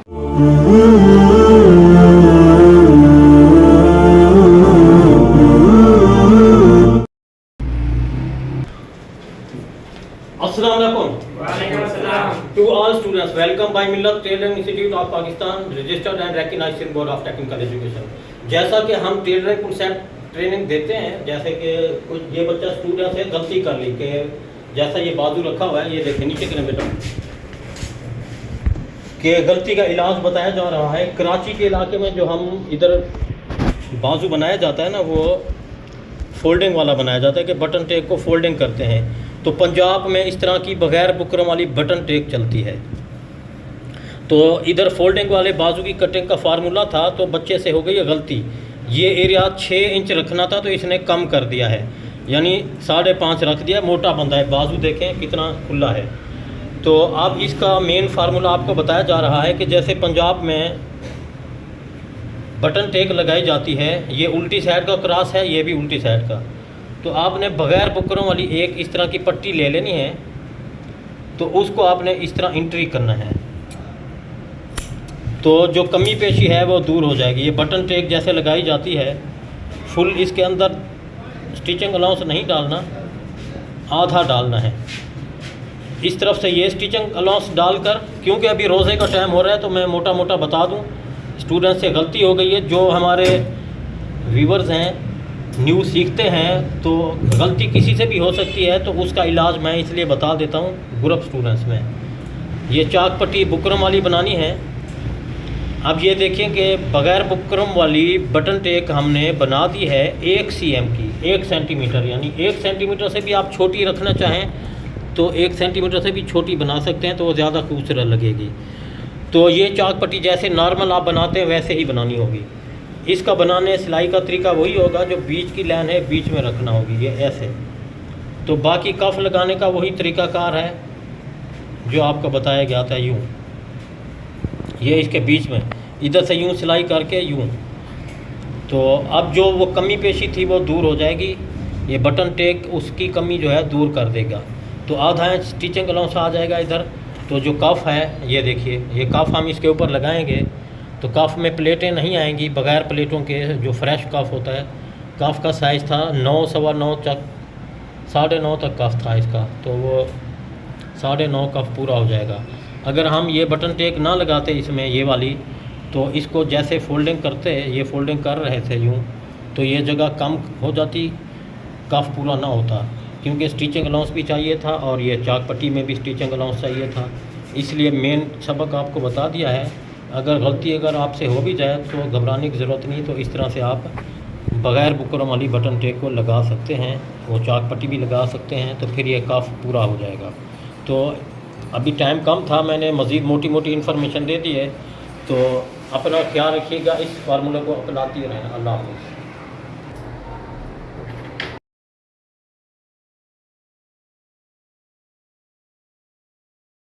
To all students, welcome by Millat Tailoring Institute of Pakistan, registered and recognized in Board of Technical Education. जैसा कि हम tailoring concept training देते हैं, जैसे कि कुछ ये बच्चा स्टूडेंट है गलती कर ली कि जैसा ये बाजू रखा हुआ है, ये देखिए नीचे के बेटा कि गलती का इलाज बताया जा रहा है। कराची के इलाके में जो हम इधर बाजू बनाया जाता है ना, वो फोल्डिंग वाला बनाया जाता है कि बटन टेक को फोल्डिंग करते हैं। तो पंजाब में इस तरह की बग़ैर बुकरम वाली बटन टेक चलती है। तो इधर फोल्डिंग वाले बाजू की कटिंग का फार्मूला था, तो बच्चे से हो गई है गलती। ये एरिया 6 इंच रखना था तो इसने कम कर दिया है, यानी 5.5 रख दिया। मोटा बंदा है, बाजू देखें कितना खुला है। तो अब इसका मेन फार्मूला आपको बताया जा रहा है कि जैसे पंजाब में बटन टेक लगाई जाती है, ये उल्टी साइड का क्रॉस है, ये भी उल्टी साइड का। तो आपने बग़ैर बुकरों वाली एक इस तरह की पट्टी ले लेनी है, तो उसको आपने इस तरह एंट्री करना है, तो जो कमी पेशी है वो दूर हो जाएगी। ये बटन टेक जैसे लगाई जाती है, फुल इसके अंदर स्टिचिंग अलाउंस नहीं डालना, आधा डालना है। इस तरफ से ये स्टिचिंग अलाउंस डालकर, क्योंकि अभी रोज़े का टाइम हो रहा है तो मैं मोटा मोटा बता दूं, स्टूडेंट से गलती हो गई है। जो हमारे व्यूवर्स हैं, न्यू सीखते हैं, तो गलती किसी से भी हो सकती है, तो उसका इलाज मैं इसलिए बता देता हूँ ग्रुप स्टूडेंट्स में। ये चाक पट्टी बुकरम वाली बनानी है। अब ये देखें कि बग़ैर बुकरम वाली बटन टेक हमने बना दी है 1 cm की, 1 सेंटीमीटर, यानी 1 सेंटीमीटर से भी आप छोटी रखना चाहें तो 1 सेंटीमीटर से भी छोटी बना सकते हैं, तो वो ज़्यादा खूबसूरत लगेगी। तो ये चाक पट्टी जैसे नॉर्मल आप बनाते हैं वैसे ही बनानी होगी। इसका बनाने सिलाई का तरीका वही होगा, जो बीच की लाइन है बीच में रखना होगी, ये ऐसे। तो बाकी कफ लगाने का वही तरीकाकार है जो आपको बताया गया था, यूँ, ये इसके बीच में इधर से यूँ सिलाई करके यूँ। तो अब जो वो कमी पेशी थी वो दूर हो जाएगी। ये बटन टेक उसकी कमी जो है दूर कर देगा। तो आधा इंच स्टिचिंग अलाउंस आ जाएगा इधर। तो जो कफ है, ये देखिए, ये कफ हम इसके ऊपर लगाएंगे तो कफ में प्लेटें नहीं आएंगी बग़ैर प्लेटों के। जो फ्रेश कफ होता है, कफ का साइज़ था 9, सवा 9 तक, 9.5 तक कफ था इसका, तो वो 9.5 कफ पूरा हो जाएगा। अगर हम ये बटन टेक ना लगाते इसमें, ये वाली, तो इसको जैसे फोल्डिंग करते, ये फोल्डिंग कर रहे थे यूँ, तो ये जगह कम हो जाती, कफ पूरा ना होता, क्योंकि स्टिचिंग अलाउंस भी चाहिए था और ये चाक पट्टी में भी स्टिचिंग अलाउंस चाहिए था। इसलिए मेन सबक आपको बता दिया है। अगर आपसे हो भी जाए तो घबराने की ज़रूरत नहीं। तो इस तरह से आप बग़ैर बुकरम वाली बटन टेक को लगा सकते हैं, वो चाक पट्टी भी लगा सकते हैं, तो फिर ये कफ पूरा हो जाएगा। तो अभी टाइम कम था, मैंने मज़ीद मोटी मोटी इन्फॉर्मेशन दे दी है। तो अपना ख्याल रखिएगा, इस फार्मूले को अपनाती रहें। अल्लाह हाफ़िज़।